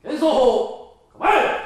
演奏法構え。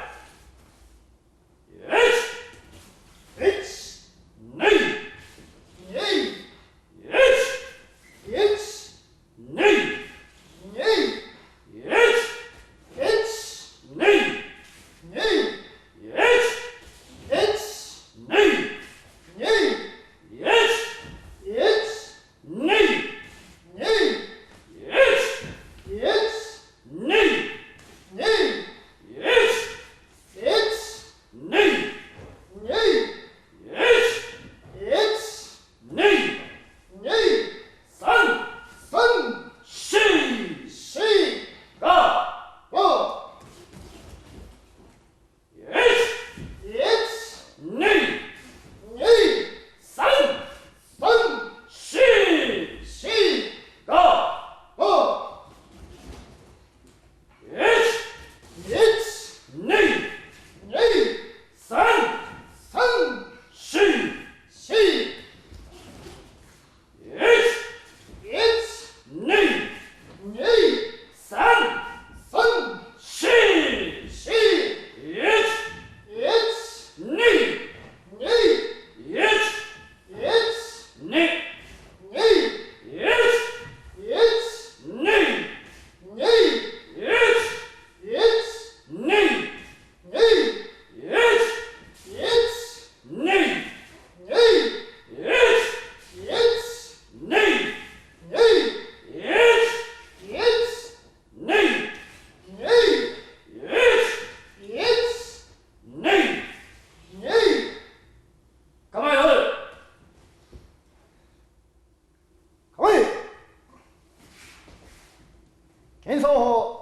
演奏法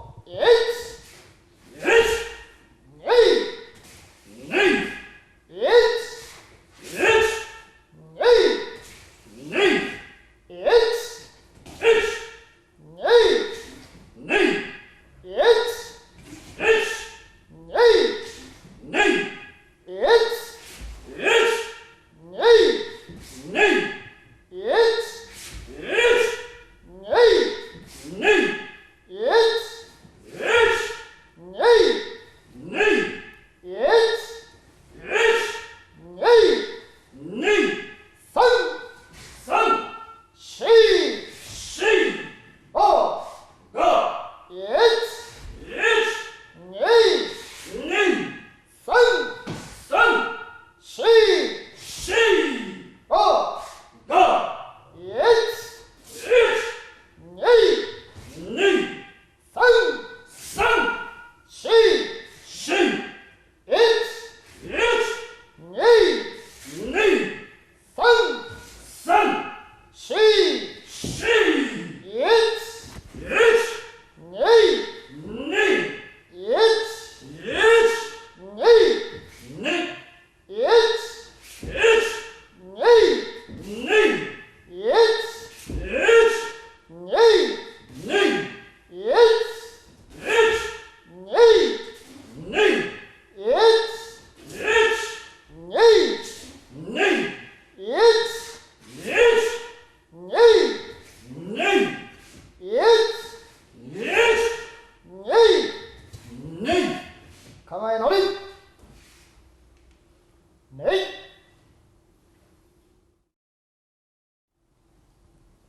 構えのり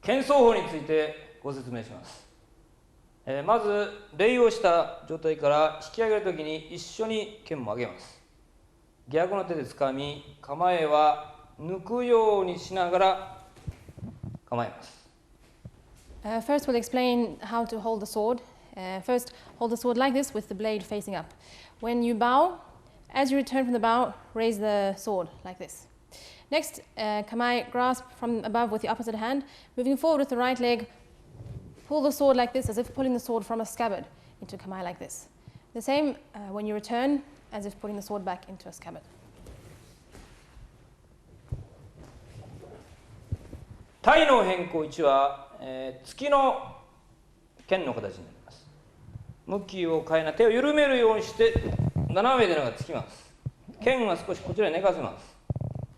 喧奏法についてご説明します。まず礼をした状態から引き上げるときに一緒に剣も上げます。逆の手で掴み、構えは抜くようにしながら構えます。First, we'll explain how to hold the sword. First, hold the sword like this with the blade facing up. When you bow, as you return from the bow, raise the sword like this. Next, kamae, grasp from above with the opposite hand. Moving forward with the right leg, pull the sword like this, as if pulling the sword from a scabbard into kamae like this. The same when you return, as if putting the sword back into a scabbard. 体の変更1は、月の剣の形になります。向きを変えな手を緩めるようにして斜めでのがつきます。剣は少しこちらに寝かせます。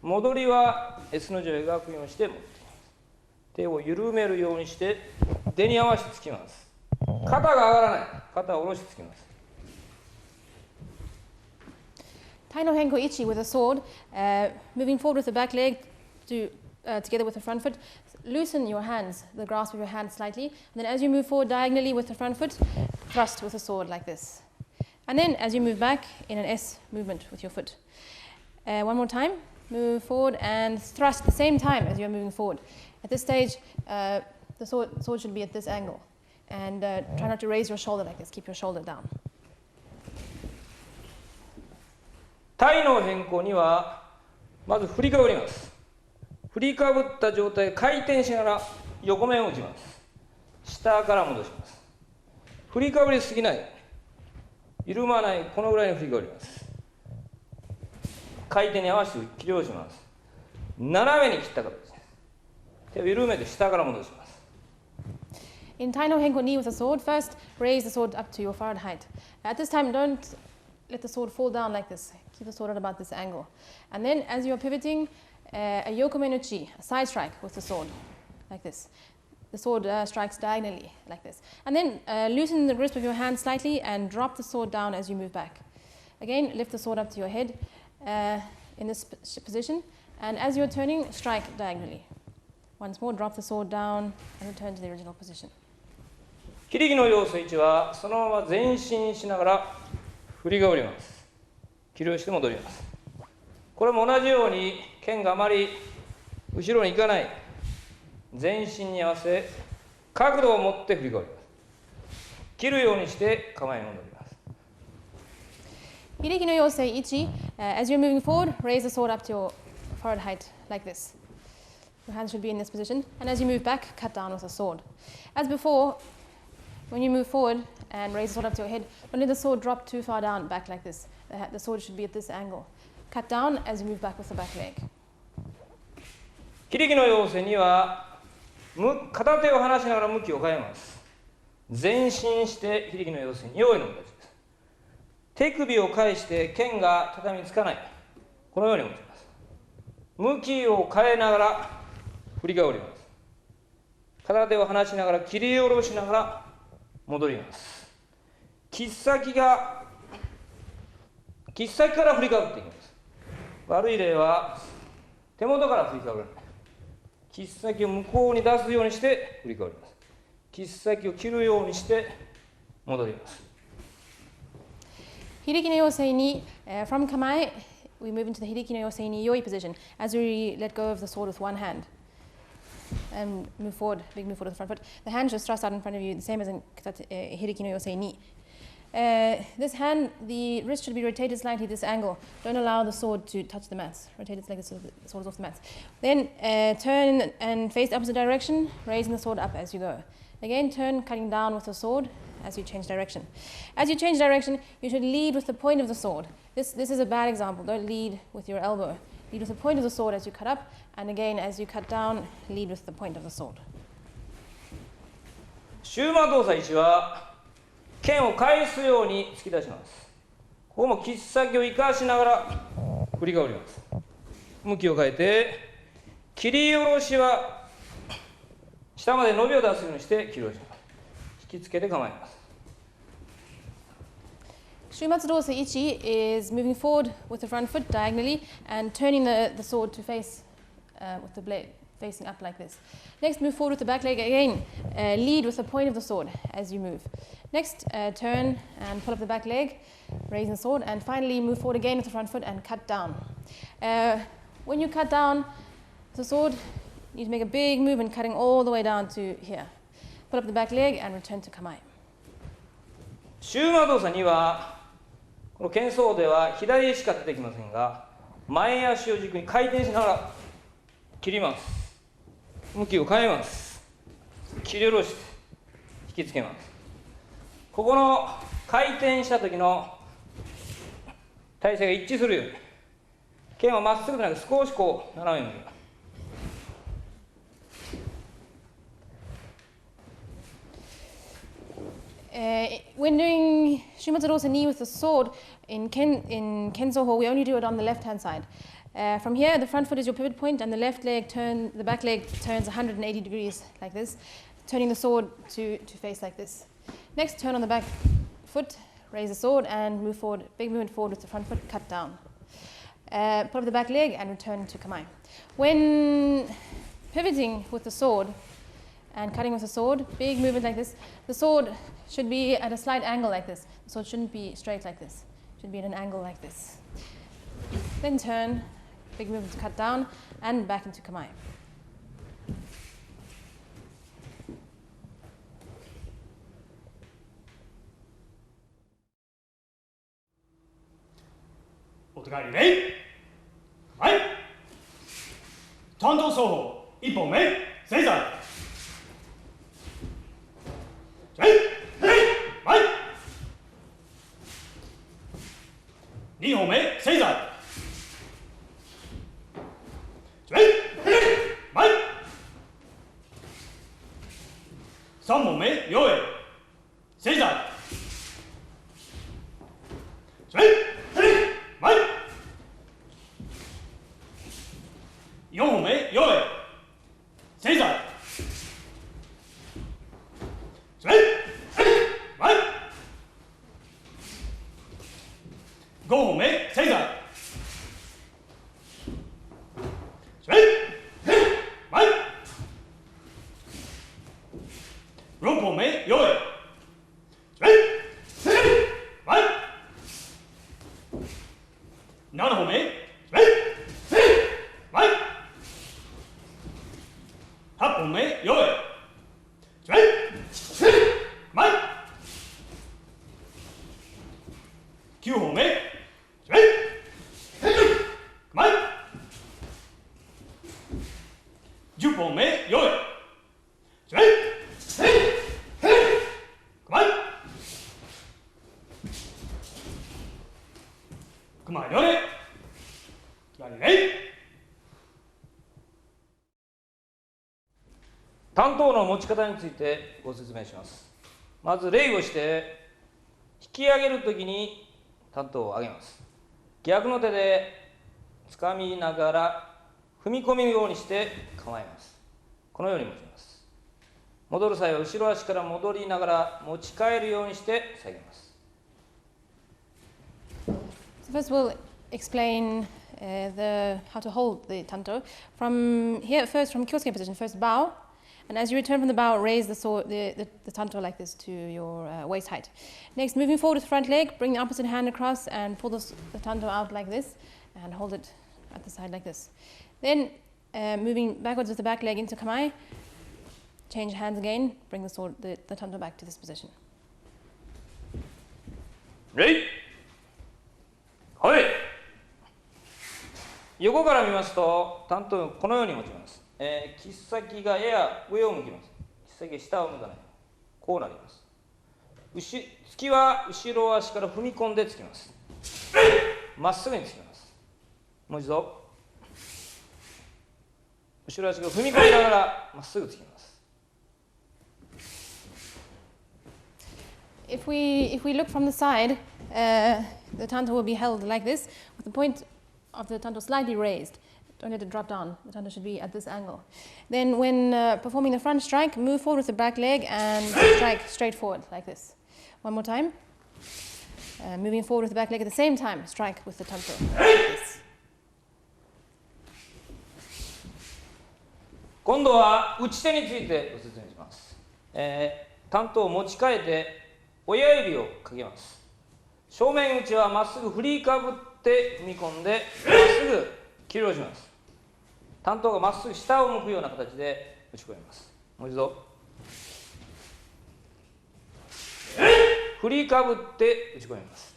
戻りは S の字を描くようにして持ってきます。手を緩めるようにして出に合わせてつきます。肩が上がらない。肩を下ろしてつきます。Tai no Henko Ichi with a sword, moving forward with the back leg together with the front foot. Loosen your hands, the grasp of your hand slightly. And then as you move forward diagonally with the front foot, thrust with the sword like this. And then as you move back in an S movement with your foot. One more time, move forward and thrust at the same time as you're moving forward. At this stage, the sword should be at this angle. And try not to raise your shoulder like this, keep your shoulder down. 体の変更にはまず振りかぶります。振りかぶった状態で回転しながら横面を打ちます。下から戻します。振りかぶりすぎない。緩まない、このぐらいに振りかぶります。回転に合わせて切り下ろします。斜めに切った形です。手を緩めて下から戻します。In Tai no Henko knee with a sword, first raise the sword up to your forehead height. At this time, don't let the sword fall down like this. Keep the sword at about this angle. And then as you're pivoting, a yokome no chi, a side strike with the sword, like this. The sword strikes diagonally, like this. And then loosen the grip of your hand slightly and drop the sword down as you move back. Again, lift the sword up to your head in this position. And as you're turning, strike diagonally. Once more, drop the sword down and return to the original position. 切り木の要素1はそのまま前進しながら振りかぶります。切り下ろして戻ります。これも同じように剣があまり後ろに行かない。前進に合わせ角度を持って振りかぶります。切るようにして構えに戻ります。Hiriki no Yosei Ichi, as you're moving forward, raise the sword up to your forehead height, like this. Your hands should be in this position. And as you move back, cut down with the sword. As before, when you move forward and raise the sword up to your head, don't let the sword drop too far down, back like this. The sword should be at this angle. Cut down as you move back with the back leg. 切り木の要請には片手を離しながら向きを変えます。前進して切り木の要請に用意の形です。手首を返して剣が畳につかない。このように持ちます。向きを変えながら振りかぶります。片手を離しながら切り下ろしながら戻ります。切っ先から振りかぶっていきます。悪い例は手元から振りかぶる。切っ先を向こうに出すようにして振りかぶります。切っ先を切るようにして戻ります。Hiriki no Yosei ni, from Kamae, we move into the Hiriki no Yosei ni Yoi position as we let go of the sword with one hand. And move forward, big move forward with the front foot. The hand just thrust out in front of you, the same as in Hiriki no Yosei ni. This hand, the wrist should be rotated slightly this angle. Don't allow the sword to touch the mats. Rotate it like this so the sword is off the mats. Then turn and face the opposite direction, raising the sword up as you go. Again, turn, cutting down with the sword as you change direction. As you change direction, you should lead with the point of the sword. This is a bad example. Don't lead with your elbow. Lead with the point of the sword as you cut up, and again, as you cut down, lead with the point of the sword. シューマー動作1は剣を返すように突き出します。ここも切っ先を生かしながら振りかぶります。向きを変えて切り下ろしは下まで伸びを出すようにして切り下ろします。引きつけて構えます。Shumatsu Dosei Ichi is moving forward with the front foot diagonally and turning the sword to face with the blade facing up like this. Next, move forward with the back leg again. Lead with the point of the sword as you move. Next, turn and pull up the back leg, raising the sword, and finally move forward again with the front foot and cut down. When you cut down the sword, you need to make a big movement, cutting all the way down to here. Pull up the back leg and return to Kamae. シューマー動作2はこの剣相では左へしか出てきませんが、前足を軸に回転しながら切ります。向きを変えます。切り下ろして引きつけます。ここの回転した時の体勢が一致するように、剣はまっすぐでなく少しこう斜めに。When doing Shumatsu Dosei ni with the sword in Kenzo-ho, we only do it on the left-hand side. From here, the front foot is your pivot point, and the back leg turns 180 degrees like this, turning the sword to face like this. Next, turn on the back foot, raise the sword, and move forward. Big movement forward with the front foot, cut down. pull up the back leg and return to kamae. When pivoting with the sword and cutting with the sword, big movement like this, the sword should be at a slight angle like this. The sword shouldn't be straight like this. It should be at an angle like this. Then turn, big movement to cut down and back into kamae.担当の持ち方についてご説明します。まず礼をして引き上げるときに担当を上げます。逆の手で掴みながら踏み込むようにして構えます。このように持ちます。戻る際は後ろ足から戻りながら持ち帰るようにして下げます。So first we'll explain how to hold the tanto. From here, first from kyosuke position, first bow. And as you return from the bow, raise the sword, the tanto like this to your waist height. Next, moving forward with front leg, bring the opposite hand across and pull the tanto out like this and hold it at the side like this. Then, moving backwards with the back leg into kamae, change hands again, bring the tanto back to this position. はい。横から見ますと、担当このように持ちます。切っ先がやや上を向きます。切っ先が下を向かない。こうなります。突きは後ろ足から踏み込んで突きます。まっすぐに突きます。もう一度。後ろ足が踏み込みながらまっすぐ突きます。If we look from the side, the tanto will be held like this, with the point of the tanto slightly raised. Don't let it drop down. The tanto should be at this angle. Then when performing the front strike, move forward with the back leg and strike straight forward like this. One more time. Moving forward with the back leg at the same time, strike with the tanto like this. 今度は打ち手についてご説明します。担当を持ち替えて親指をかけます。正面打ちはまっすぐ振りかぶって踏み込んでまっすぐ切り下ろします。担当がまっすぐ下を向くような形で打ち込みます。もう一度。振りかぶって打ち込みます。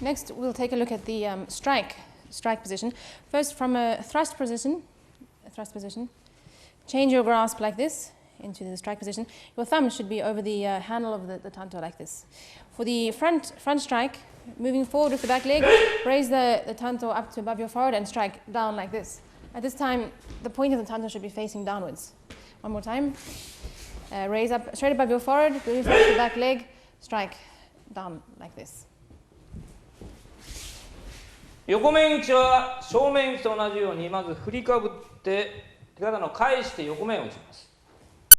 Next, we'll take a look at the strike position. First, from a thrust position, change your grasp like this into the strike position. Your thumb should be over the handle of the tanto like this. For the front strike, moving forward with the back leg, raise the tanto up to above your forehead and strike down like this. At this time, the point of the tanto should be facing downwards. One more time. Raise up straight above your forehead, moving forward with the back leg, strike down like this. 横面打ちは正面打ちと同じようにまず振りかぶって手刀を返して横面を打ちます。